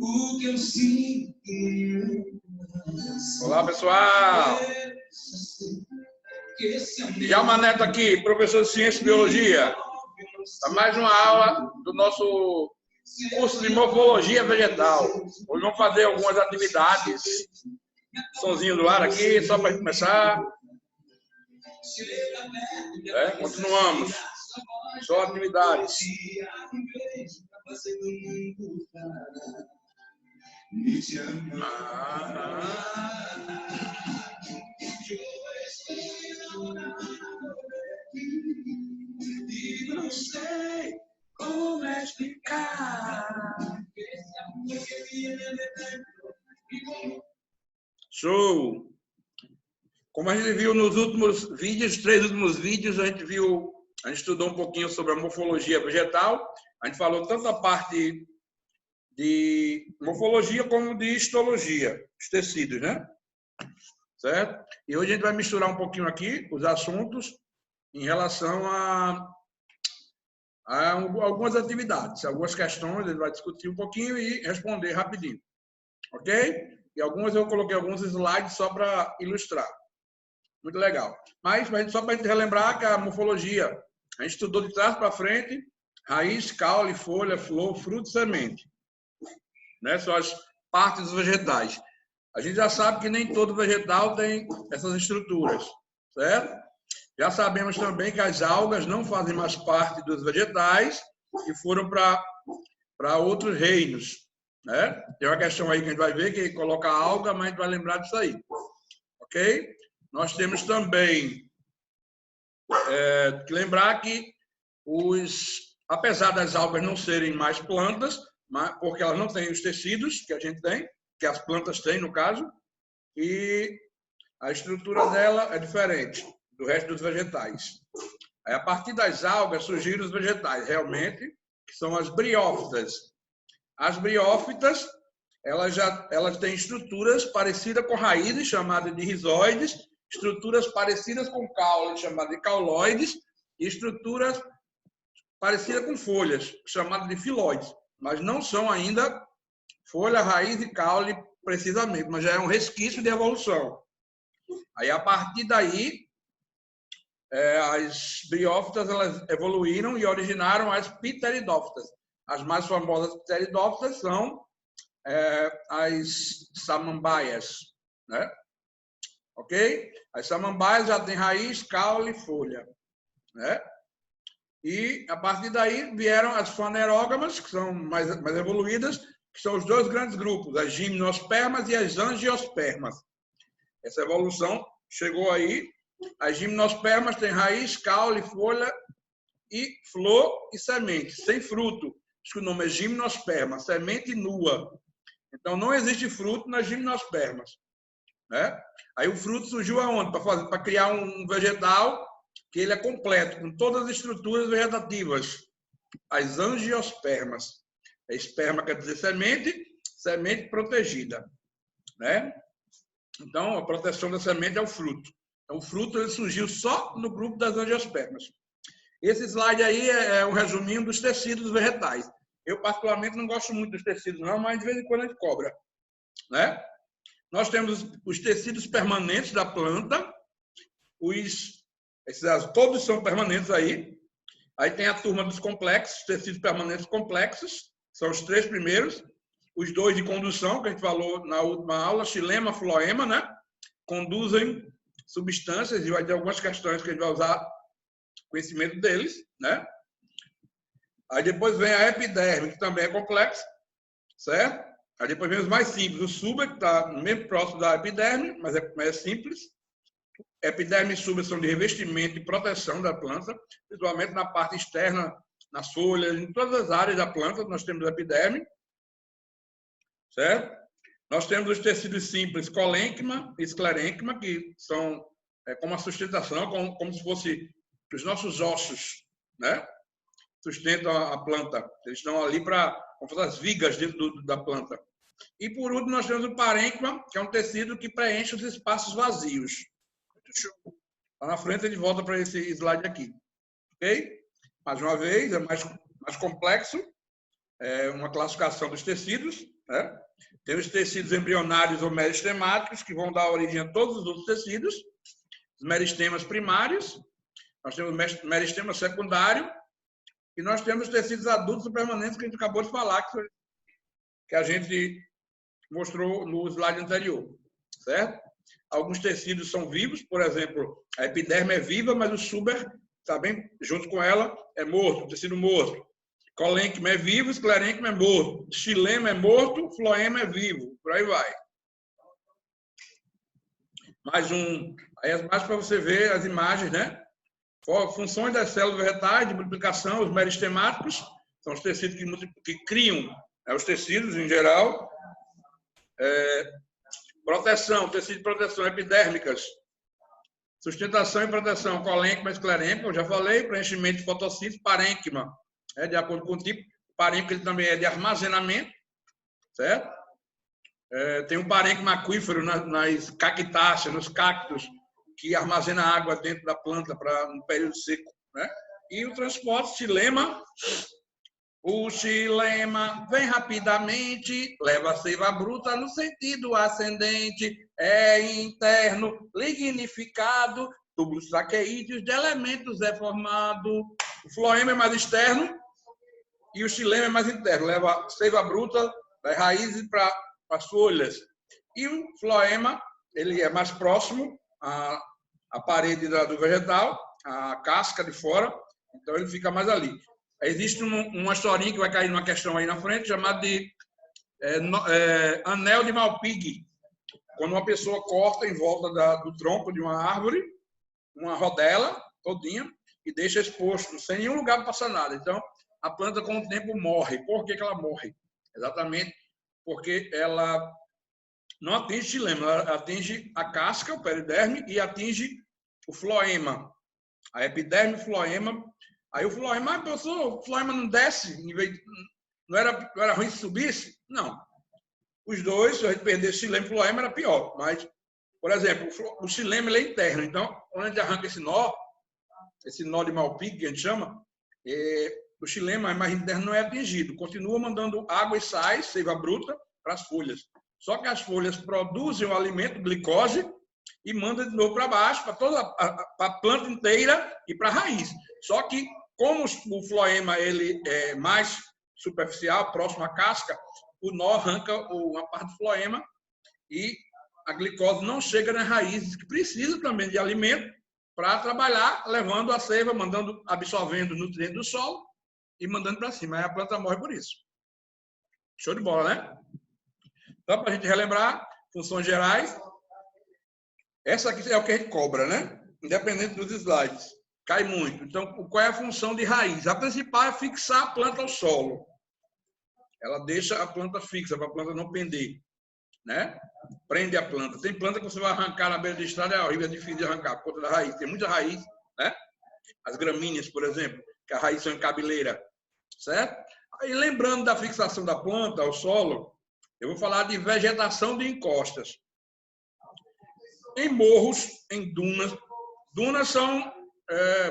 o que eu sinto. Olá, pessoal. Djalma Neto aqui, professor de Ciência e Biologia. Para mais uma aula do nosso curso de Morfologia Vegetal. Hoje vamos fazer algumas atividades. Sonzinho do ar aqui, só para começar. Continuamos. Só atividades. Não sei como explicar. Show! Como a gente viu nos últimos vídeos, 3 últimos vídeos, a gente estudou um pouquinho sobre a morfologia vegetal. A gente falou tanto a parte de morfologia como de histologia, os tecidos, né? Certo? E hoje a gente vai misturar um pouquinho aqui os assuntos em relação a algumas atividades, algumas questões, a gente vai discutir um pouquinho e responder rapidinho. Ok? E eu coloquei alguns slides só para ilustrar. Muito legal. Mas só para a gente relembrar que a morfologia, a gente estudou de trás para frente, raiz, caule, folha, flor, fruto e semente. Né? São as partes dos vegetais. A gente já sabe que nem todo vegetal tem essas estruturas, certo? Já sabemos também que as algas não fazem mais parte dos vegetais e foram para outros reinos, né? Tem uma questão aí que a gente vai ver que coloca alga, mas a gente vai lembrar disso aí, ok? Nós temos também que lembrar que apesar das algas não serem mais plantas, porque elas não têm os tecidos que a gente tem, que as plantas têm, no caso, e a estrutura dela é diferente do resto dos vegetais. Aí, a partir das algas surgiram os vegetais, realmente, que são as briófitas. As briófitas, elas têm estruturas parecidas com raízes, chamadas de rizóides, estruturas parecidas com caule, chamadas de cauloides, e estruturas parecidas com folhas, chamadas de filóides. Mas não são ainda folha, raiz e caule precisamente, mas já é um resquício de evolução. Aí, a partir daí, as briófitas elas evoluíram e originaram as pteridófitas. As mais famosas pteridófitas são as samambaias, né? Ok? As samambaias já têm raiz, caule e folha, né? E, a partir daí, vieram as fanerógamas, que são mais evoluídas, que são os 2 grandes grupos, as gimnospermas e as angiospermas. Essa evolução chegou aí. As gimnospermas têm raiz, caule, folha e flor e semente, sem fruto. Acho que o nome é gimnosperma, semente nua. Então, não existe fruto nas gimnospermas, né? Aí o fruto surgiu aonde? Para criar um vegetal que ele é completo, com todas as estruturas vegetativas. As angiospermas. Esperma quer dizer semente, semente protegida, né? Então, a proteção da semente é o fruto. Então, o fruto ele surgiu só no grupo das angiospermas. Esse slide aí é um resuminho dos tecidos vegetais. Eu, particularmente, não gosto muito dos tecidos, não, mas de vez em quando a gente cobra, né? Nós temos os tecidos permanentes da planta, todos são permanentes aí. Aí tem a turma dos complexos, tecidos permanentes complexos, são os 3 primeiros. Os 2 de condução, que a gente falou na última aula, xilema, floema, né? Conduzem substâncias, e vai ter algumas questões que a gente vai usar conhecimento deles, né? Aí depois vem a epiderme, que também é complexa, certo? Aí depois vem os mais simples, o suba, que está mesmo próximo da epiderme, mas é simples. Epiderme e suba são de revestimento e proteção da planta, principalmente na parte externa, nas folhas, em todas as áreas da planta, nós temos a epiderme, certo? Nós temos os tecidos simples, colênquima e esclerênquima, que são como a sustentação, como se fosse os nossos ossos, né? Sustentam a planta. Eles estão ali para fazer as vigas dentro da planta. E, por último, nós temos o parênquima, que é um tecido que preenche os espaços vazios. Lá na frente, a gente volta para esse slide aqui. Ok? Mais uma vez, é mais complexo. É uma classificação dos tecidos. né? Tem os tecidos embrionários ou meristemáticos, que vão dar origem a todos os outros tecidos, os meristemas primários, nós temos o meristema secundário, e nós temos os tecidos adultos e permanentes, que a gente acabou de falar, que a gente mostrou no slide anterior, certo? Alguns tecidos são vivos, por exemplo, a epiderme é viva, mas o suber, também, junto com ela, é morto, tecido morto. Colênquima é vivo, esclerênquima é morto. Xilema é morto, floema é vivo. Por aí vai. Aí é mais para você ver as imagens, né? Funções das células vegetais de multiplicação, os meristemáticos, são os tecidos que criam, né, os tecidos em geral. Proteção, tecido de proteção epidérmicas. Sustentação e proteção, colênquima, esclerênquima, eu já falei, preenchimento de fotossíntese, parênquima, de acordo com o tipo. O parênquima ele também é de armazenamento, certo? Tem um parênquima aquífero nas cactáceas, nos cactos, que armazena água dentro da planta no período seco, né? E o transporte, xilema. O xilema vem rapidamente, leva a seiva bruta no sentido ascendente, é interno, lignificado, túbulos traqueídeos de elementos é formado. O floema é mais externo e o xilema é mais interno, leva a seiva bruta das raízes para as folhas. E o floema, ele é mais próximo à parede do vegetal, à casca de fora, então ele fica mais ali. Existe uma historinha que vai cair numa questão aí na frente, chamada de anel de Malpighi. Quando uma pessoa corta em volta do tronco de uma árvore, uma rodela todinha, e deixa exposto, sem nenhum lugar para passar nada. Então, a planta, com o tempo, morre. Por que ela morre? Exatamente porque ela não atinge xilema, ela atinge a casca, o periderme, e atinge o floema. A epiderme, o floema. Aí o floema, o floema não desce, não era ruim se subisse? Não. Os dois, se a gente perdesse xilema e floema, era pior. Mas, por exemplo, o xilema ele é interno. Então, quando a gente arranca esse nó de Malpighi, que a gente chama, o xilema mais interno não é atingido. Continua mandando água e sais, seiva bruta, para as folhas. Só que as folhas produzem o alimento, glicose, e manda de novo para baixo, para toda a planta inteira e para a raiz. Só que, como o floema ele é mais superficial, próximo à casca, o nó arranca uma parte do floema e a glicose não chega nas raízes, que precisa também de alimento para trabalhar, levando a seiva, absorvendo os nutrientes do solo e mandando para cima. Aí a planta morre por isso. Show de bola, né? Então, para a gente relembrar, funções gerais. Essa aqui é o que a gente cobra, né? Independente dos slides. Cai muito. Então, qual é a função de raiz? A principal é fixar a planta ao solo. Ela deixa a planta fixa, para a planta não pender, né? Prende a planta. Tem planta que você vai arrancar na beira da estrada, é horrível, é difícil de arrancar, por conta da raiz. Tem muita raiz, né? As gramíneas, por exemplo, que a raiz são em cabeleira, certo? Aí, lembrando da fixação da planta ao solo, eu vou falar de vegetação de encostas. Em morros, em dunas. Dunas são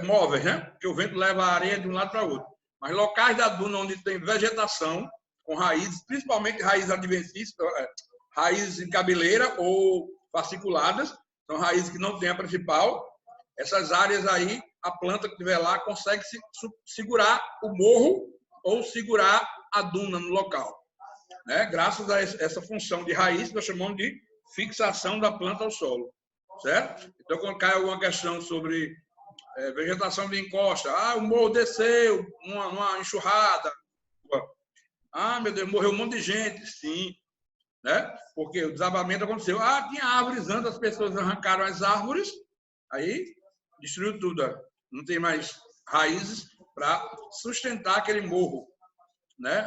móveis, né? Porque o vento leva a areia de um lado para o outro. Mas locais da duna onde tem vegetação, com raízes, principalmente raízes adventícias, raízes em cabeleira ou fasciculadas, são raízes que não têm a principal. Essas áreas aí, a planta que estiver lá consegue segurar o morro ou segurar a duna no local, né? Graças a essa função de raiz que nós chamamos de fixação da planta ao solo, certo? Então, quando cai alguma questão sobre vegetação de encosta, o morro desceu, uma enxurrada, meu Deus, morreu um monte de gente, sim, né? Porque o desabamento aconteceu. Tinha árvores antes, as pessoas arrancaram as árvores, aí destruiu tudo, não tem mais raízes para sustentar aquele morro, né?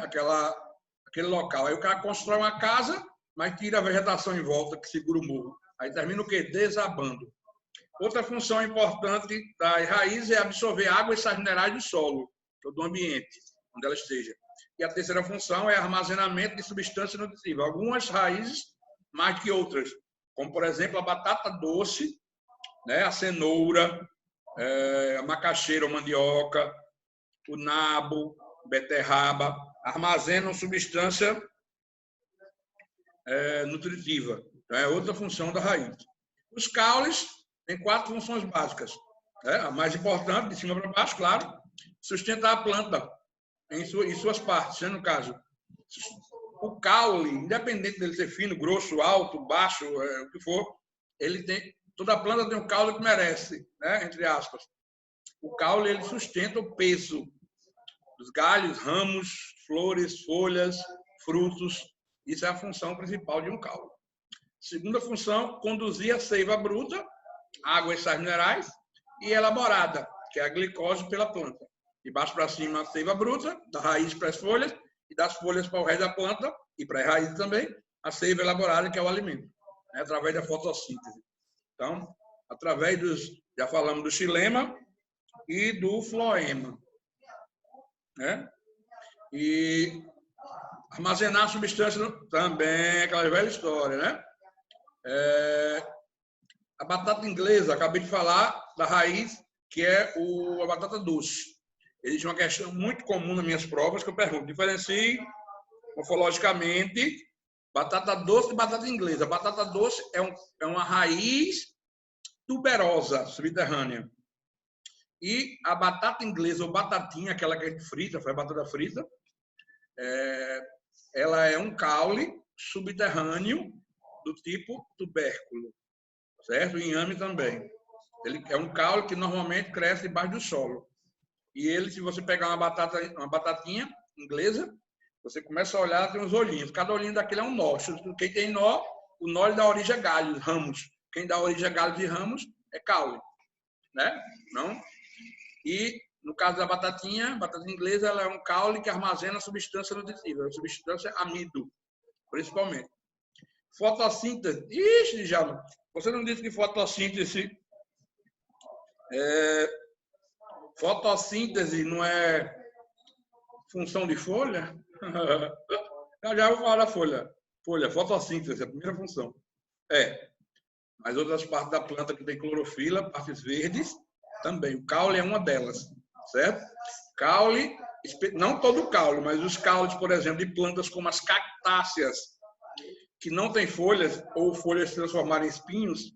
Aquele local. Aí o cara constrói uma casa, mas tira a vegetação em volta que segura o morro. Aí termina o quê? Desabando. Outra função importante das raízes é absorver água e sais minerais do solo, do ambiente, onde ela esteja. E a terceira função é armazenamento de substâncias nutritivas. Algumas raízes mais que outras, como, por exemplo, a batata doce, né? A cenoura, a macaxeira ou mandioca, o nabo, beterraba, armazenam substância nutritiva. Então, é outra função da raiz. Os caules têm 4 funções básicas. A mais importante, de cima para baixo, claro, sustentar a planta em suas partes. No caso, o caule, independente dele ser fino, grosso, alto, baixo, o que for, ele tem, toda planta tem o caule que merece, entre aspas. O caule ele sustenta o peso dos galhos, ramos, flores, folhas, frutos. Isso é a função principal de um caule. Segunda função, conduzir a seiva bruta, água e sais minerais, e elaborada, que é a glicose pela planta. De baixo para cima, a seiva bruta, da raiz para as folhas, e das folhas para o resto da planta, e para a raiz também, a seiva elaborada, que é o alimento, através da fotossíntese. Então, através já falamos do xilema e do floema. E armazenar a substância também, aquela velha história, a batata inglesa, acabei de falar da raiz, que é a batata doce. Existe uma questão muito comum nas minhas provas que eu pergunto: diferencie morfologicamente batata doce e batata inglesa. A batata doce é uma raiz tuberosa, subterrânea. E a batata inglesa, ou batatinha, aquela que a gente frita, faz batata frita, ela é um caule subterrâneo do tipo tubérculo, certo? O inhame também. Ele é um caule que normalmente cresce debaixo do solo. E ele, se você pegar uma batatinha inglesa, você começa a olhar, tem uns olhinhos. Cada olhinho daquele é um nó. Quem tem nó, o nó dá origem a galhos, ramos. Quem dá origem a galhos e ramos é caule, Não? E, no caso da batatinha, batata inglesa, ela é um caule que armazena substância nutritiva, substância amido, principalmente. Fotossíntese. Ixi, Djalma, você não disse que fotossíntese não é função de folha? Já vou falar da folha. Folha, fotossíntese, a primeira função. Mas outras partes da planta que tem clorofila, partes verdes, também. O caule é uma delas, certo? Caule, não todo caule, mas os caules, por exemplo, de plantas como as cactáceas, que não têm folhas, ou folhas se transformarem em espinhos,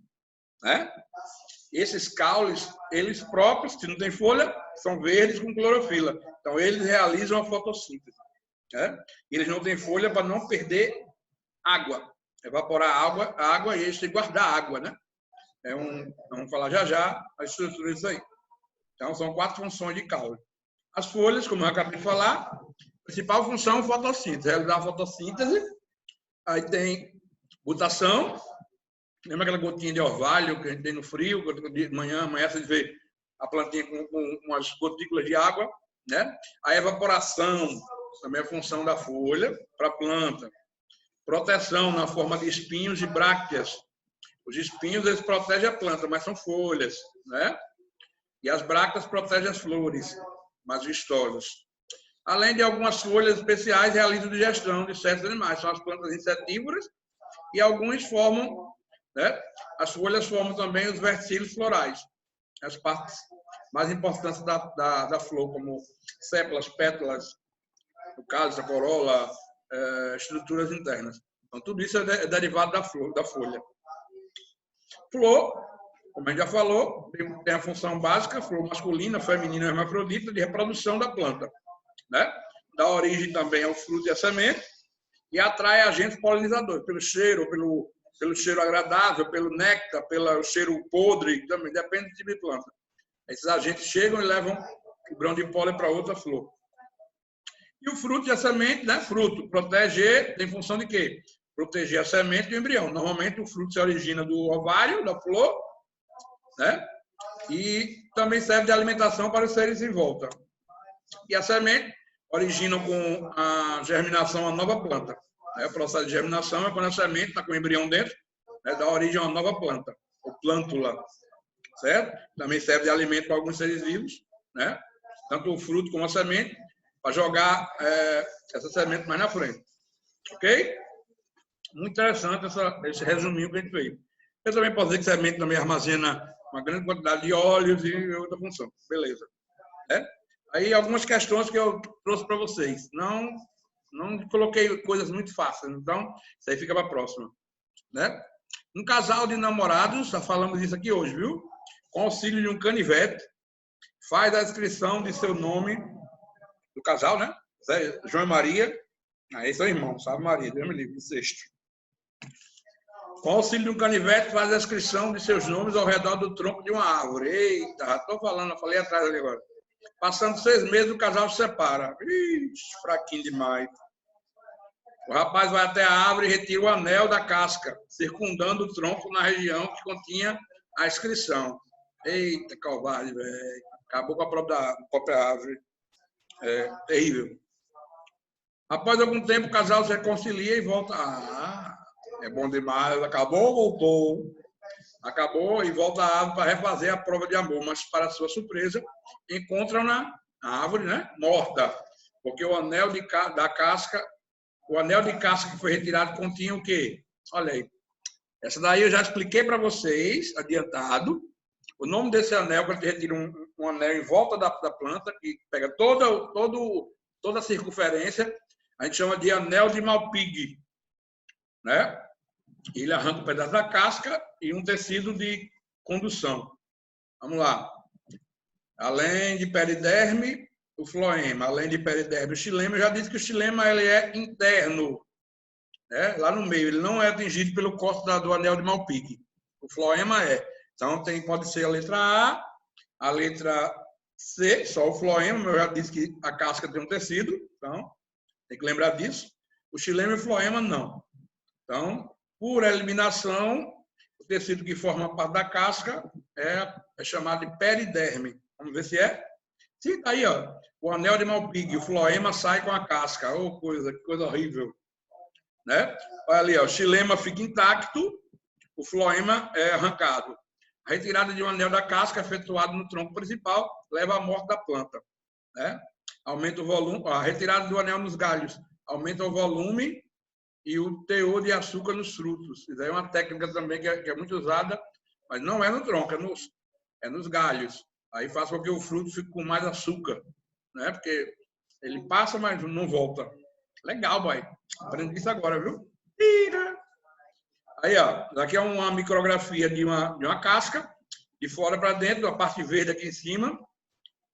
Esses caules, eles próprios, se não tem folha, são verdes com clorofila. Então, eles realizam a fotossíntese. Eles não têm folha para não perder água. Evaporar a água e eles têm que guardar água, Vamos falar já a estrutura disso aí. Então, são 4 funções de caule. As folhas, como eu acabei de falar, a principal função é a fotossíntese. Realizar a fotossíntese. Aí tem mutação. Lembra aquela gotinha de orvalho que a gente tem no frio? De manhã, amanhece de ver a plantinha com umas gotículas de água, A evaporação também é a função da folha para a planta. Proteção na forma de espinhos e brácteas. Os espinhos, eles protegem a planta, mas são folhas, E as brácteas protegem as flores mais vistosas. Além de algumas folhas especiais, realizam digestão de certos animais. São as plantas insetívoras e alguns formam, As folhas formam também os verticílios florais. As partes mais importantes da flor, como sépalas, pétalas, o cálice, a corola, estruturas internas. Então, tudo isso é derivado da folha. Flor, como a gente já falou, tem a função básica, flor masculina, feminina, hermafrodita, de reprodução da planta. Dá origem também ao fruto e à semente e atrai agentes polinizadores, pelo cheiro, pelo cheiro agradável, pelo néctar, pelo cheiro podre, também depende do tipo de planta. Esses agentes chegam e levam o grão de pólen para outra flor. E o fruto e a semente, Fruto, proteger, tem função de quê? Proteger a semente do embrião. Normalmente o fruto se origina do ovário, da flor, E também serve de alimentação para os seres em volta. E a semente origina com a germinação a nova planta. O processo de germinação é quando a semente está com o embrião dentro, dá origem a uma nova planta, ou plântula, certo? Também serve de alimento para alguns seres vivos, Tanto o fruto como a semente, para jogar essa semente mais na frente. Ok? Muito interessante esse resuminho que a gente fez. Eu também posso dizer que a semente também armazena uma grande quantidade de óleos e outra função. Beleza. Aí algumas questões que eu trouxe para vocês. Não Não coloquei coisas muito fáceis, então isso aí fica para a próxima. Né? Um casal de namorados, já falamos disso aqui hoje, viu? Com auxílio de um canivete, faz a inscrição de seu nome do casal, né? João e Maria. Aí são irmãos, sabe, Maria? Deus me livre, sexto. Com auxílio de um canivete, faz a inscrição de seus nomes ao redor do tronco de uma árvore. Eita, já estou falando, eu falei atrás ali agora. Passando 6 meses, o casal se separa. Ixi, fraquinho demais. O rapaz vai até a árvore e retira o anel da casca, circundando o tronco na região que continha a inscrição. Eita, covarde, velho. Acabou com a própria árvore. É terrível. Após algum tempo, o casal se reconcilia e volta. Ah, é bom demais. Acabou, voltou. Acabou e volta à árvore para refazer a prova de amor. Mas, para sua surpresa, encontram na árvore, né, morta. Porque o anel da casca, o anel de casca que foi retirado continha o quê? Olha aí. Essa daí eu já expliquei para vocês, adiantado. O nome desse anel, quando a gente retira um anel em volta da planta, que pega toda a circunferência, a gente chama de anel de Malpighi, né? Ele arranca um pedaço da casca e um tecido de condução. Vamos lá. Além de periderme, o floema. Além de periderme, o xilema. Eu já disse que o xilema ele é interno, né? Lá no meio. Ele não é atingido pelo corte do anel de Malpighi. O floema é. Então, pode ser a letra A, a letra C, só o floema. Eu já disse que a casca tem um tecido. Então, tem que lembrar disso. O xilema e o floema, não. Então, por eliminação, o tecido que forma parte da casca é chamado de periderme. Vamos ver se é? Sim, tá aí, ó. O anel de Malpighi, o floema sai com a casca. Oh, que coisa horrível. Né? Olha ali, ó, o xilema fica intacto, o floema é arrancado. A retirada de um anel da casca efetuada no tronco principal leva à morte da planta. Né? Aumenta o volume, a retirada do anel nos galhos aumenta o volume e o teor de açúcar nos frutos. Isso aí é uma técnica também que é muito usada, mas não é no tronco, é nos galhos. Aí faz com que o fruto fique com mais açúcar, né? Porque ele passa, mas não volta. Legal, boy. Aprendi isso agora, viu? Aí, ó, aqui é uma micrografia de uma casca, de fora para dentro, a parte verde aqui em cima.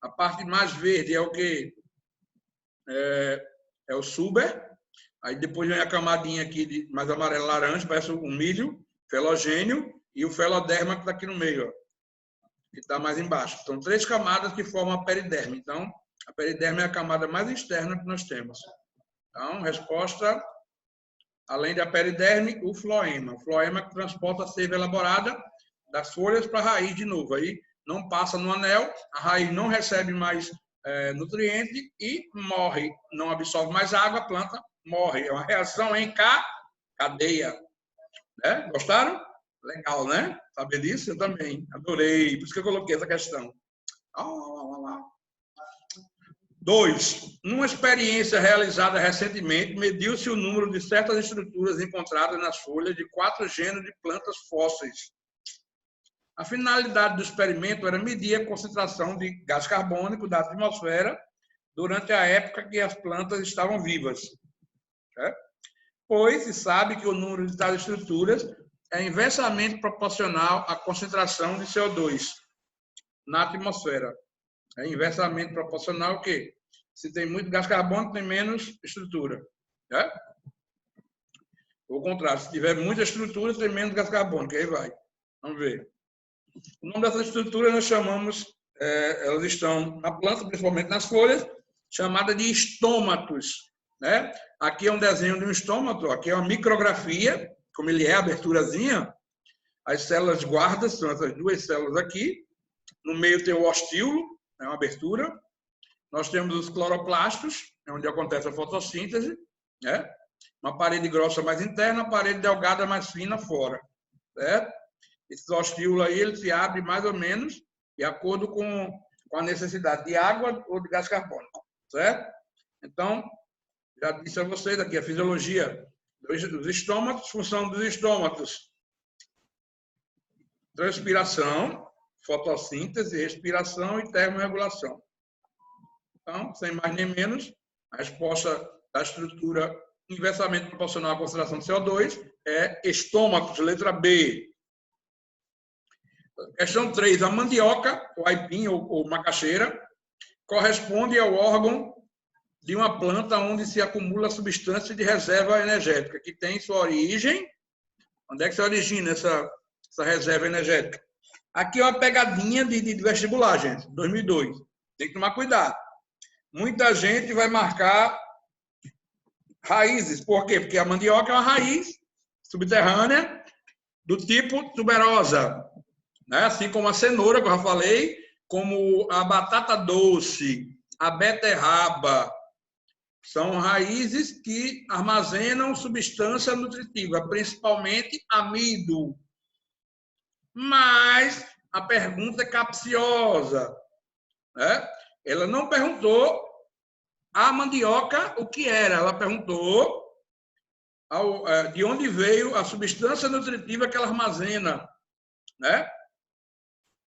A parte mais verde é o que? É o suber. Aí depois vem a camadinha aqui de mais amarelo-laranja, parece um milho, felogênio, e o feloderma que está aqui no meio, ó, que está mais embaixo. São 3 camadas que formam a periderme. Então, a periderme é a camada mais externa que nós temos. Então, resposta, além da periderme, o floema. O floema que transporta a seiva elaborada das folhas para a raiz de novo. Aí não passa no anel, a raiz não recebe mais nutriente e morre. Não absorve mais água, a planta morre. É uma reação em cadeia. Né? Gostaram? Legal, né? Saber disso? Eu também. Adorei. Por isso que eu coloquei essa questão. 2. Numa experiência realizada recentemente, mediu-se o número de certas estruturas encontradas nas folhas de 4 gêneros de plantas fósseis. A finalidade do experimento era medir a concentração de gás carbônico da atmosfera durante a época que as plantas estavam vivas. Pois se sabe que o número de tais estruturas é inversamente proporcional à concentração de CO2 na atmosfera. É inversamente proporcional ao quê? Se tem muito gás carbônico, tem menos estrutura. Ou contrário, se tiver muita estrutura, tem menos gás carbônico. Aí vai. Vamos ver. O nome dessas estruturas nós chamamos, elas estão na planta, principalmente nas folhas, chamada de estômatos. Né? Aqui é um desenho de um estômato, aqui é uma micrografia, como ele é, a aberturazinha. As células guardas são essas 2 células aqui. No meio tem o ostíolo, é uma abertura. Nós temos os cloroplastos, é onde acontece a fotossíntese. Né? Uma parede grossa mais interna, uma parede delgada mais fina fora. Certo? Esse ostíolo aí, ele se abre mais ou menos de acordo com a necessidade de água ou de gás carbônico. Certo? Então, já disse a vocês aqui a fisiologia dos estômatos, função dos estômatos. Transpiração, fotossíntese, respiração e termorregulação. Então, sem mais nem menos, a resposta da estrutura inversamente proporcional à concentração de CO2 é estômatos, letra B. Questão 3. A mandioca, o aipim ou macaxeira, corresponde ao órgão de uma planta onde se acumula substância de reserva energética, que tem sua origem. Onde é que se origina essa reserva energética? Aqui é uma pegadinha de vestibular, gente, 2002. Tem que tomar cuidado. Muita gente vai marcar raízes. Por quê? Porque a mandioca é uma raiz subterrânea do tipo tuberosa, né? Assim como a cenoura, que eu já falei, como a batata doce, a beterraba. São raízes que armazenam substância nutritiva, principalmente amido. Mas a pergunta é capciosa, né? Ela não perguntou a mandioca o que era, ela perguntou de onde veio a substância nutritiva que ela armazena, né?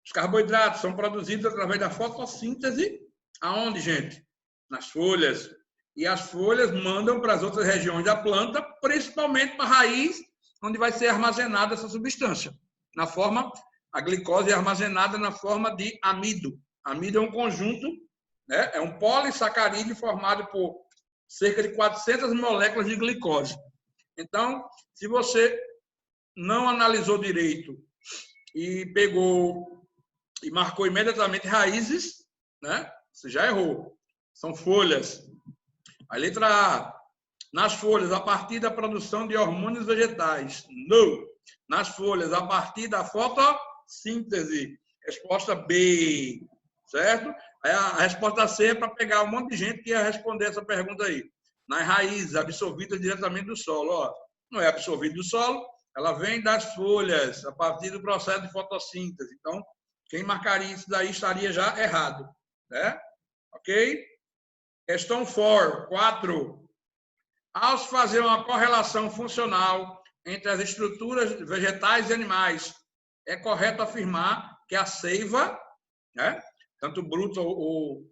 Os carboidratos são produzidos através da fotossíntese, aonde, gente? Nas folhas. E as folhas mandam para as outras regiões da planta, principalmente para a raiz, onde vai ser armazenada essa substância. A glicose é armazenada na forma de amido. Amido é um conjunto, né? É um polissacarídeo formado por cerca de 400 moléculas de glicose. Então, se você não analisou direito e pegou e marcou imediatamente raízes, né? Você já errou. São folhas. A letra A. Nas folhas, a partir da produção de hormônios vegetais. No. Nas folhas, a partir da fotossíntese. Resposta B. Certo? A resposta C é para pegar um monte de gente que ia responder essa pergunta aí. Nas raízes, absorvida diretamente do solo. Ó, não é absorvida do solo, ela vem das folhas, a partir do processo de fotossíntese. Então, quem marcaria isso daí estaria já errado. Né? Ok? Questão 4. Ao se fazer uma correlação funcional entre as estruturas vegetais e animais, é correto afirmar que a seiva, né, tanto bruta ou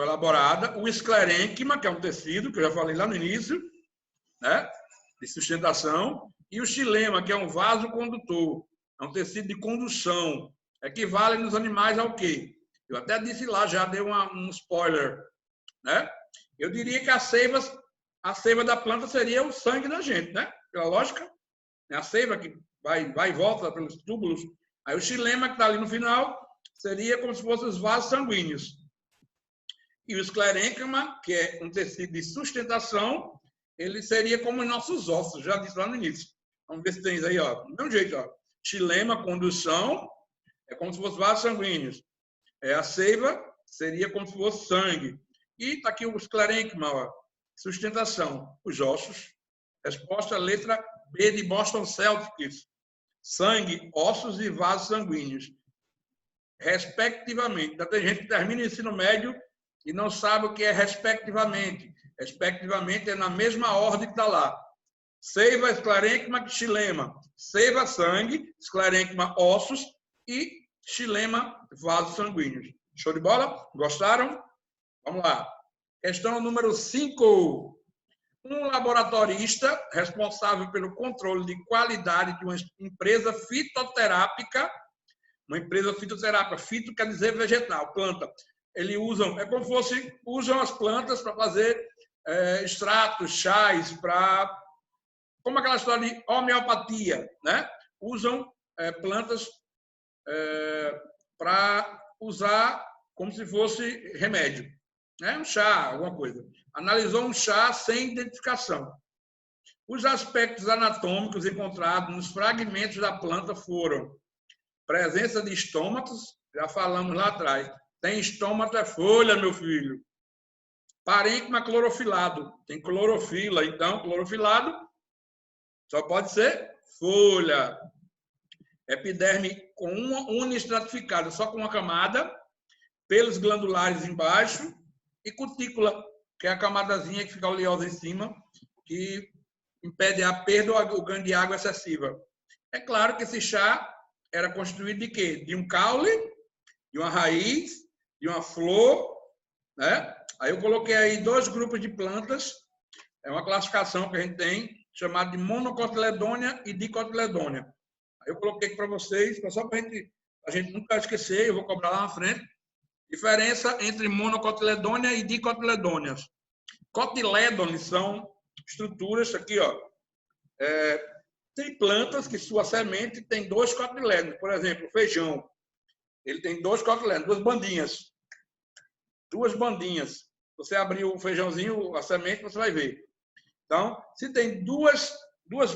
elaborada, o esclerênquima, que é um tecido, que eu já falei lá no início, né, de sustentação, e o xilema, que é um vaso condutor, é um tecido de condução, equivale nos animais ao quê? Eu até disse lá, já dei um spoiler, né? Eu diria que a seiva da planta seria o sangue da gente, né? Pela lógica, a seiva que vai e volta pelos túbulos. Aí o xilema, que está ali no final, seria como se fossem os vasos sanguíneos. E o esclerênquima, que é um tecido de sustentação, ele seria como os nossos ossos, já disse lá no início. Vamos ver se tem isso aí, ó. Do mesmo jeito, ó. Xilema, condução, é como se fossem vasos sanguíneos. A seiva seria como se fosse sangue. E está aqui o esclerênquima, ó. Sustentação, os ossos. Resposta, letra B de Boston Celtics. Sangue, ossos e vasos sanguíneos. Respectivamente. Então, tem gente que termina o ensino médio e não sabe o que é respectivamente. Respectivamente é na mesma ordem que está lá. Seiva, esclerênquima, xilema. Seiva, sangue, esclerênquima, ossos e xilema, vasos sanguíneos. Show de bola? Gostaram? Vamos lá. Questão número 5. Um laboratorista responsável pelo controle de qualidade de uma empresa fitoterápica, fito quer dizer vegetal, planta. Eles usam, é como se usam as plantas para fazer extratos, chás, como aquela história de homeopatia, né? Usam plantas para usar como se fosse remédio. Né? Um chá, alguma coisa. Analisou um chá sem identificação. Os aspectos anatômicos encontrados nos fragmentos da planta foram presença de estômatos, já falamos lá atrás. Tem estômato, é folha, meu filho. Parênquima clorofilado. Tem clorofila, então, clorofilado só pode ser folha. Epiderme com uma uniestratificada, só com uma camada. Pelos glandulares embaixo. E cutícula, que é a camadazinha que fica oleosa em cima, que impede a perda ou o ganho de água excessiva. É claro que esse chá era constituído de quê? De um caule, de uma raiz, de uma flor, né? Aí eu coloquei aí 2 grupos de plantas. É uma classificação que a gente tem, chamada de monocotiledônia e dicotiledônia. Aí eu coloquei aqui para vocês, só para a gente nunca esquecer, eu vou cobrar lá na frente. Diferença entre monocotiledônia e dicotiledônias. Cotilédones são estruturas aqui, ó. Tem plantas que sua semente tem 2 cotilédones. Por exemplo, o feijão. Ele tem 2 cotilédones, 2 bandinhas. 2 bandinhas. Você abrir o feijãozinho, a semente, você vai ver. Então, se tem duas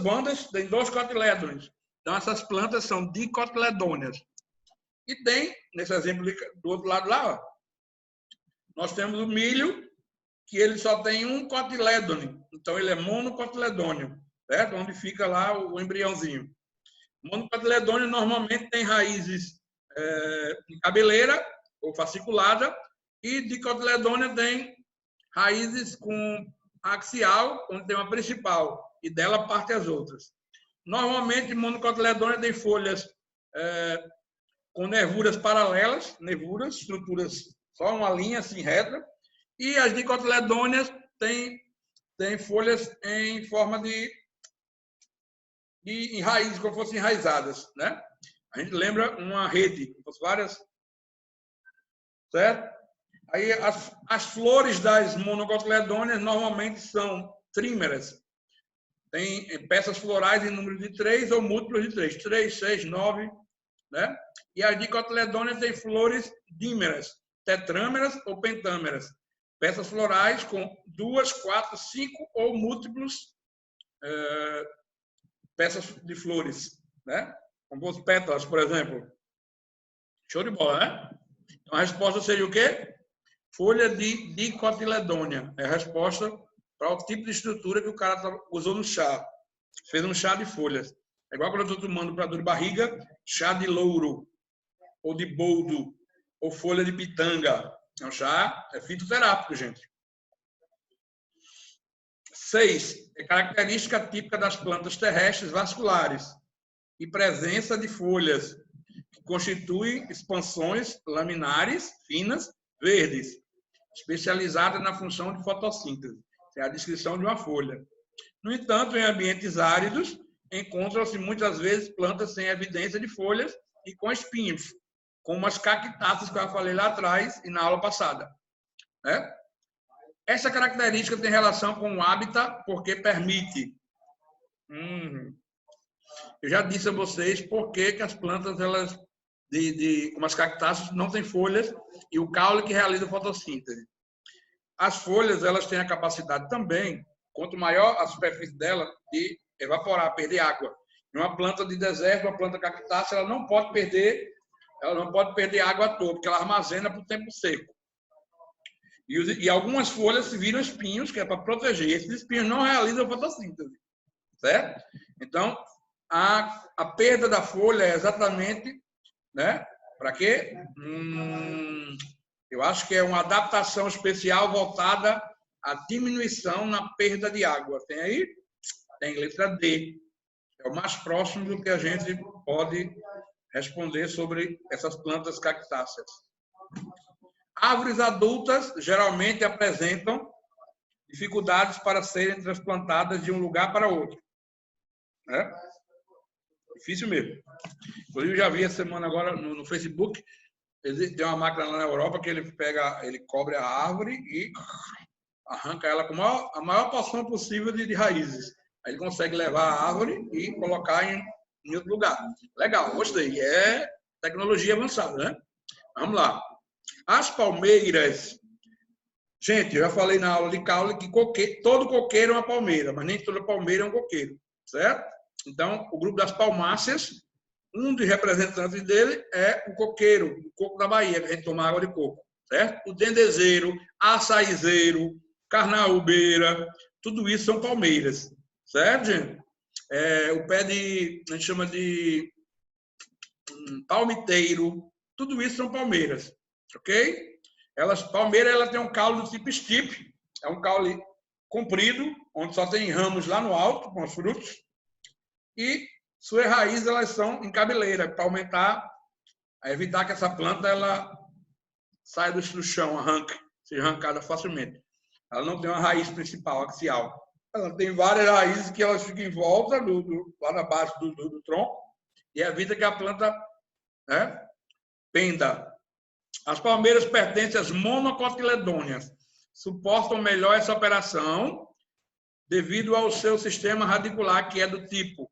bandas, tem 2 cotilédones. Então, essas plantas são dicotiledôneas. E tem, nesse exemplo do outro lado lá, ó, nós temos o milho, que ele só tem 1 cotilédone. Então, ele é monocotiledônio, certo? Onde fica lá o embriãozinho. Monocotiledônio normalmente tem raízes em cabeleira ou fasciculada, e dicotiledônia tem raízes com axial, onde tem uma principal, e dela parte as outras. Normalmente, monocotiledônia tem folhas com nervuras paralelas, nervuras, estruturas só uma linha assim reta, e as dicotiledôneas têm folhas em forma de raízes, como fossem enraizadas, né? A gente lembra uma rede, como fossem várias, certo? Aí as flores das monocotiledôneas normalmente são trímeras. Tem peças florais em número de 3 ou múltiplos de 3. 3, 6, 9, né? E as dicotiledôneas têm flores dímeras, tetrâmeras ou pentâmeras. Peças florais com 2, 4, 5 ou múltiplos peças de flores, né? Como os pétalas, por exemplo. Show de bola, né? Então a resposta seria o quê? Folha de dicotiledônia. É a resposta para o tipo de estrutura que o cara usou no chá. Fez um chá de folhas. É igual quando eu estou tomando para dor de barriga, chá de louro, ou de boldo, ou folha de pitanga. É um chá fitoterápico, gente. 6. É característica típica das plantas terrestres vasculares e presença de folhas que constituem expansões laminares finas, verdes, especializadas na função de fotossíntese. É a descrição de uma folha. No entanto, em ambientes áridos, encontram-se muitas vezes plantas sem evidência de folhas e com espinhos, como as cactáceas que eu falei lá atrás e na aula passada. Né? Essa característica tem relação com o hábitat porque permite. Eu já disse a vocês por que as plantas, elas, como as cactáceas, não têm folhas e o caule que realiza a fotossíntese. As folhas, elas têm a capacidade também, quanto maior a superfície dela, de evaporar, perder água. Em uma planta de deserto, uma planta cactácea, ela não pode perder água à toa, porque ela armazena por tempo seco. E algumas folhas se viram espinhos, que é para proteger. Esses espinhos não realizam fotossíntese, certo? Então, a perda da folha é exatamente, né? Para quê? Eu acho que é uma adaptação especial voltada à diminuição na perda de água. Tem aí? Tem letra D. É o mais próximo do que a gente pode responder sobre essas plantas cactáceas. Árvores adultas geralmente apresentam dificuldades para serem transplantadas de um lugar para outro. É? Difícil mesmo. Eu já vi essa semana agora no Facebook, tem uma máquina lá na Europa que ele cobre a árvore e arranca ela com a maior porção possível de raízes. Aí ele consegue levar a árvore e colocar em outro lugar. Legal, gostei. É tecnologia avançada, né? Vamos lá. As palmeiras. Gente, eu já falei na aula de caule que todo coqueiro é uma palmeira, mas nem toda palmeira é um coqueiro, certo? Então, o grupo das palmáceas, um dos representantes dele é o coqueiro, o coco da Bahia, que a gente toma água de coco, certo? O dendezeiro, açaizeiro, carnaúbeira, tudo isso são palmeiras, certo, gente? O pé a gente chama de palmiteiro, tudo isso são palmeiras, ok? Palmeira, ela tem um caule do tipo stipe, é um caule comprido, onde só tem ramos lá no alto, com os frutos, e suas raízes, elas são em cabeleira, para evitar que essa planta ela saia do chão, arranque, ser arrancada facilmente. Ela não tem uma raiz principal, axial. Ela tem várias raízes que elas ficam em volta, lá na base do tronco, e evita que a planta, né, penda. As palmeiras pertencem às monocotiledôneas. Suportam melhor essa operação devido ao seu sistema radicular, que é do tipo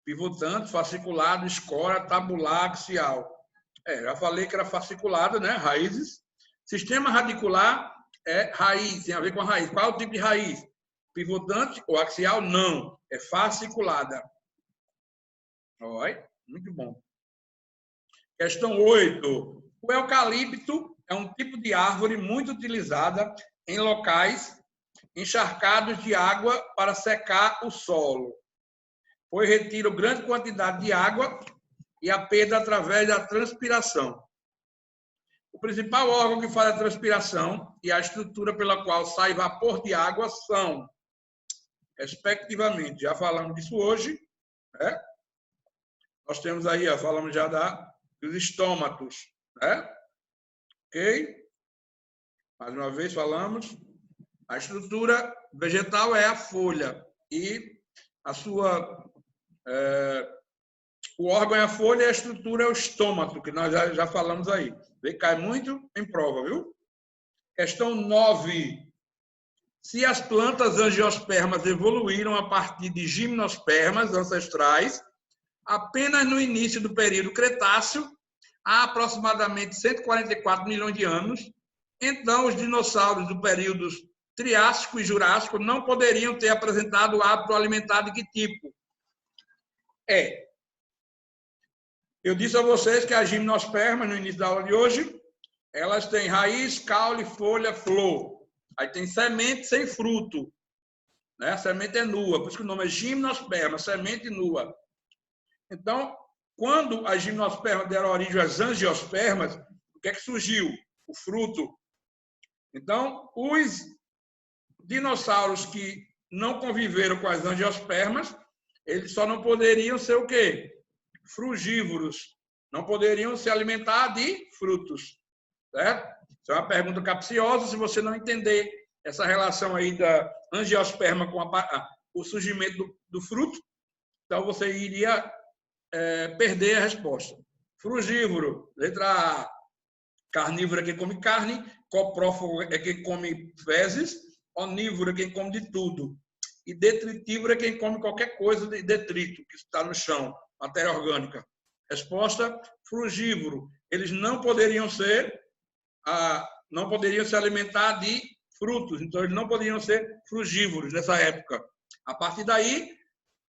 pivotante, fasciculado, escora, tabular, axial. Já falei que era fasciculado, né? Raízes. Sistema radicular é raiz, tem a ver com a raiz. Qual é o tipo de raiz? Pivotante ou axial? Não, é fasciculada. Olha, muito bom. Questão 8. O eucalipto é um tipo de árvore muito utilizada em locais encharcados de água para secar o solo, pois retira grande quantidade de água e a perda através da transpiração. O principal órgão que faz a transpiração e a estrutura pela qual sai vapor de água são, respectivamente, já falamos disso hoje, né? Nós temos aí, falamos já dos estômatos, né? Ok? Mais uma vez falamos. A estrutura vegetal é a folha e a sua o órgão é a folha e a estrutura é o estômato, que nós já falamos aí. Cai muito em prova, viu? Questão 9. Se as plantas angiospermas evoluíram a partir de gimnospermas ancestrais, apenas no início do período Cretáceo, há aproximadamente 144 milhões de anos, então os dinossauros do período Triássico e Jurássico não poderiam ter apresentado o hábito alimentar de que tipo? Eu disse a vocês que as gimnospermas, no início da aula de hoje, elas têm raiz, caule, folha, flor. Aí tem semente sem fruto. Né? A semente é nua, por isso que o nome é gimnosperma, semente nua. Então, quando as gimnospermas deram origem às angiospermas, o que é que surgiu? O fruto. Então, os dinossauros que não conviveram com as angiospermas, eles só não poderiam ser o quê? Frugívoros. Não poderiam se alimentar de frutos. Certo? Isso é uma pergunta capciosa. Se você não entender essa relação aí da angiosperma com o surgimento do fruto, então você iria perder a resposta. Frugívoro, letra A. Carnívoro é quem come carne, coprófago é quem come fezes, onívoro é quem come de tudo. E detritívoro é quem come qualquer coisa de detrito que está no chão, matéria orgânica. Resposta: frugívoro. Eles não poderiam se alimentar de frutos, então eles não poderiam ser frugívoros nessa época. A partir daí,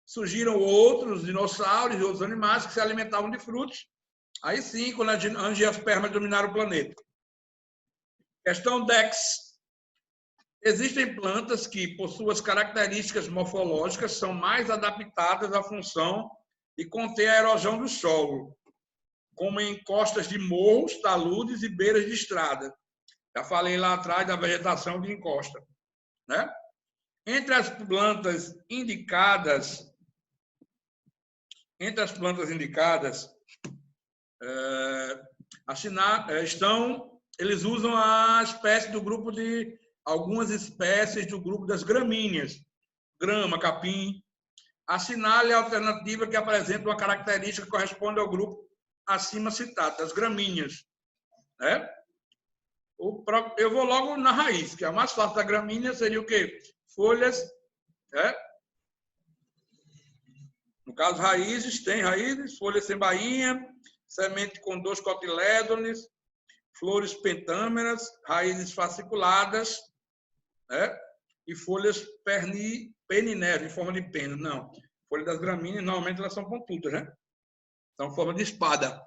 surgiram outros dinossauros e outros animais que se alimentavam de frutos. Aí sim, quando as angiospermas dominaram o planeta. Questão 10. Existem plantas que, por suas características morfológicas, são mais adaptadas à função de conter a erosão do solo, como em encostas de morros, taludes e beiras de estrada. Já falei lá atrás da vegetação de encosta. Né? Entre as plantas indicadas, eles usam a espécie do grupo de algumas espécies do grupo das gramíneas, grama, capim. Assinale a alternativa que apresenta uma característica que corresponde ao grupo acima citado, das gramíneas. Né? Eu vou logo na raiz, que a mais fácil da gramínea seria o quê? Folhas, né? No caso, raízes, tem raízes, folhas sem bainha, semente com 2 cotilédones, flores pentâmeras, raízes fasciculadas, né? E folhas peninés, em forma de pena. Não. Folhas das gramíneas, normalmente, elas são pontudas, né? São em forma de espada.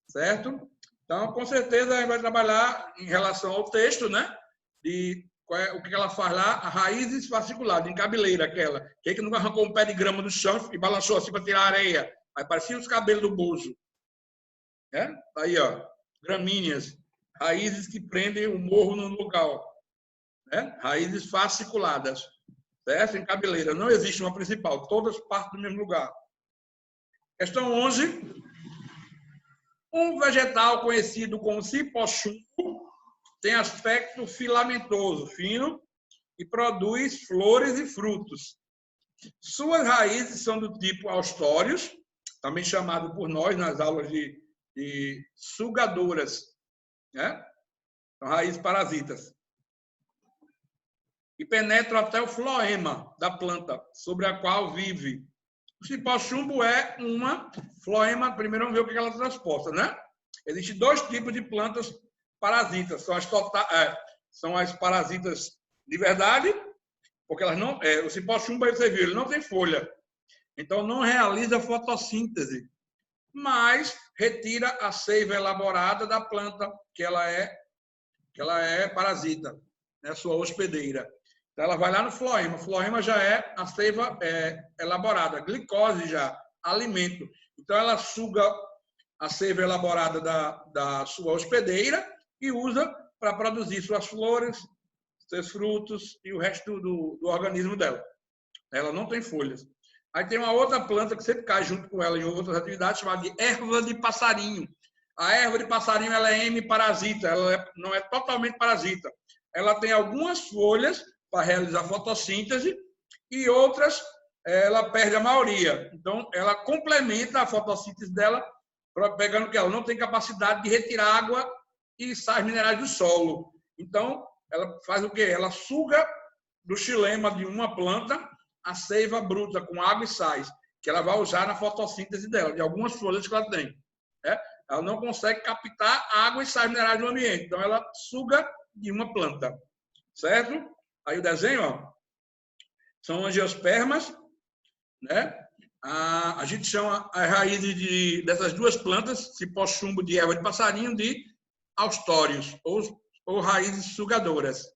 Certo? Então, com certeza, a gente vai trabalhar em relação ao texto, né? O que ela faz lá? Raízes fasciculadas, em cabeleira, aquela. Quem que nunca arrancou um pé de grama do chão e balançou assim para tirar a areia? Aí parecia os cabelos do bozo. É? Aí, ó. Gramíneas. Raízes que prendem o morro no local. Né? Raízes fasciculadas. Certo? Em cabeleira. Não existe uma principal. Todas partem do mesmo lugar. Questão 11. Um vegetal conhecido como cipó-chumbo tem aspecto filamentoso, fino, e produz flores e frutos. Suas raízes são do tipo austórios, também chamado por nós nas aulas de sugadoras, né? São raízes parasitas. E penetram até o floema da planta, sobre a qual vive. O cipó-chumbo é uma floema, primeiro vamos ver o que ela transporta, né? Existem dois tipos de plantas parasitas, são as parasitas de verdade, porque elas não, o cipó-chumbo, aí você viu, ele não tem folha, então não realiza fotossíntese, mas retira a seiva elaborada da planta que ela é parasita, né, sua hospedeira. Então ela vai lá no floema. O floema já é a seiva elaborada, glicose já, alimento. Então ela suga a seiva elaborada da sua hospedeira e usa para produzir suas flores, seus frutos e o resto do organismo dela. Ela não tem folhas. Aí tem uma outra planta que sempre cai junto com ela em outras atividades, chamada de erva de passarinho. A erva de passarinho ela é hemiparasita, ela não é totalmente parasita. Ela tem algumas folhas para realizar fotossíntese e outras ela perde a maioria. Então, ela complementa a fotossíntese dela, pegando que ela não tem capacidade de retirar água e sais minerais do solo. Então, ela faz o quê? Ela suga do xilema de uma planta a seiva bruta com água e sais, que ela vai usar na fotossíntese dela, de algumas folhas que ela tem. Ela não consegue captar água e sais minerais do ambiente, então ela suga de uma planta, certo? Aí o desenho, ó, são angiospermas, né? A gente chama as raízes dessas duas plantas, cipó-chumbo de erva de passarinho, de austórios, ou raízes sugadoras,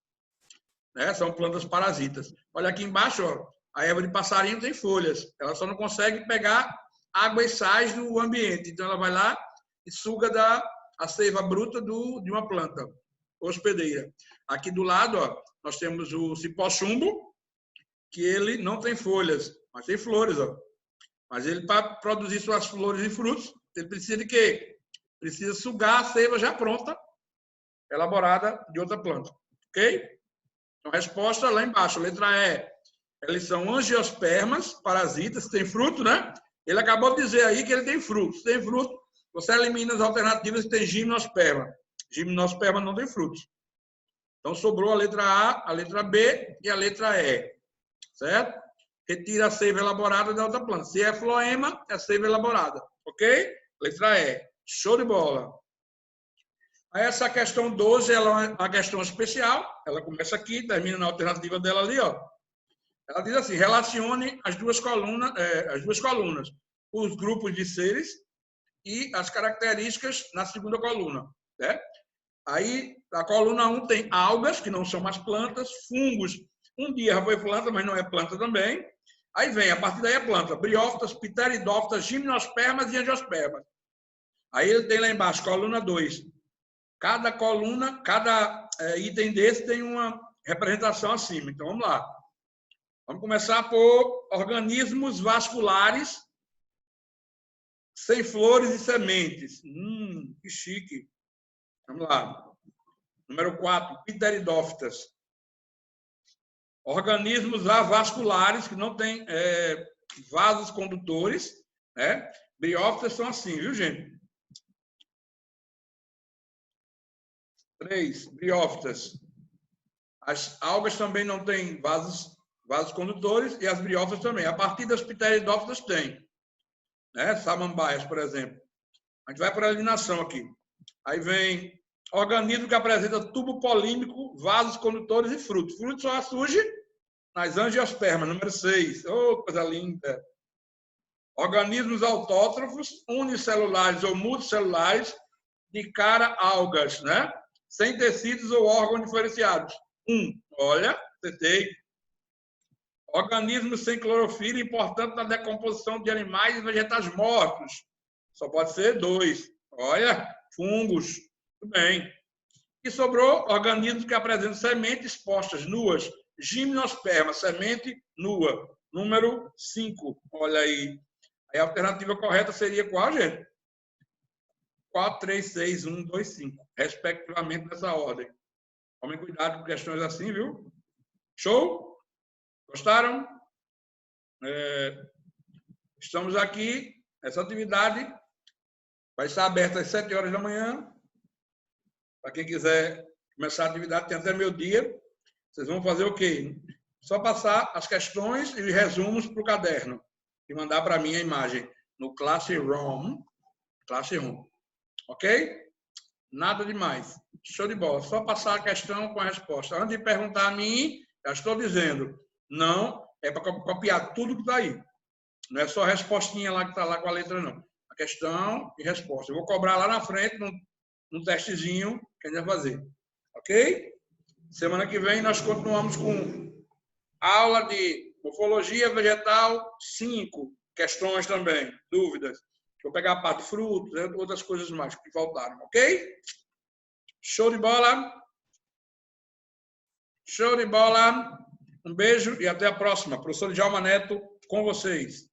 né? São plantas parasitas. Olha aqui embaixo, ó, a erva de passarinho tem folhas, ela só não consegue pegar água e sais do ambiente, então ela vai lá e suga a seiva bruta de uma planta hospedeira. Aqui do lado, ó, nós temos o cipó-chumbo, que ele não tem folhas, mas tem flores, ó. Mas ele, para produzir suas flores e frutos, ele precisa de quê? Precisa sugar a seiva já pronta, elaborada de outra planta. Ok? Então, resposta lá embaixo, letra E. Eles são angiospermas, parasitas, tem fruto, né? Ele acabou de dizer aí que ele tem fruto. Se tem fruto, você elimina as alternativas que tem gimnosperma. Gimnosperma não tem frutos. Então, sobrou a letra A, a letra B e a letra E. Certo? Retira a seiva elaborada da outra planta. Se é floema, é a seiva elaborada. Ok? Letra E. Show de bola. Aí essa questão 12, ela é uma questão especial. Ela começa aqui, termina na alternativa dela ali, ó. Ela diz assim, relacione as duas colunas, os grupos de seres e as características na segunda coluna. Né? Aí, a coluna 1 tem algas, que não são mais plantas, fungos. Um dia já foi planta, mas não é planta também. Aí vem, a partir daí é planta, briófitas, pteridófitas, gimnospermas e angiospermas. Aí ele tem lá embaixo, coluna 2. Cada coluna, cada item desse tem uma representação acima. Então, vamos lá. Vamos começar por organismos vasculares sem flores e sementes. Que chique. Vamos lá. Número 4, pteridófitas. Organismos avasculares que não têm vasos condutores. Né? Briófitas são assim, viu, gente? 3, briófitas. As algas também não têm vasos condutores e as briófitas também. A partir das pteridófitas tem. Né? Samambaias, por exemplo. A gente vai para a eliminação aqui. Aí vem organismo que apresenta tubo polímico, vasos condutores e frutos. Frutos só surge nas angiospermas, número 6. Oh, coisa linda. Organismos autótrofos, unicelulares ou multicelulares, de cara algas, né? Sem tecidos ou órgãos diferenciados. 1. Olha, acertei. Organismos sem clorofila, importante na decomposição de animais e vegetais mortos. Só pode ser 2. Olha, fungos. Muito bem. E sobrou organismos que apresentam sementes expostas, nuas. Gimnosperma, semente nua. Número 5. Olha aí. Aí a alternativa correta seria qual, gente? 4, 3, 6, 1, 2, 5. Respectivamente nessa ordem. Tomem cuidado com questões assim, viu? Show? Gostaram? Estamos aqui. Essa atividade vai estar aberta às 7 horas da manhã. Para quem quiser começar a atividade, tem até meio-dia. Vocês vão fazer o quê? Só passar as questões e resumos para o caderno e mandar para mim a imagem no Classroom. Ok? Nada demais. Show de bola. Só passar a questão com a resposta. Antes de perguntar a mim, já estou dizendo, não é para copiar tudo que está aí. Não é só a respostinha lá que está lá com a letra, não. A questão e resposta. Eu vou cobrar lá na frente, num testezinho que a gente vai fazer. Ok? Semana que vem nós continuamos com aula de morfologia vegetal 5. Questões também, dúvidas. Vou pegar a parte de frutos, outras coisas mais que faltaram, ok? Show de bola? Show de bola! Um beijo e até a próxima. Professor Djalma Neto com vocês.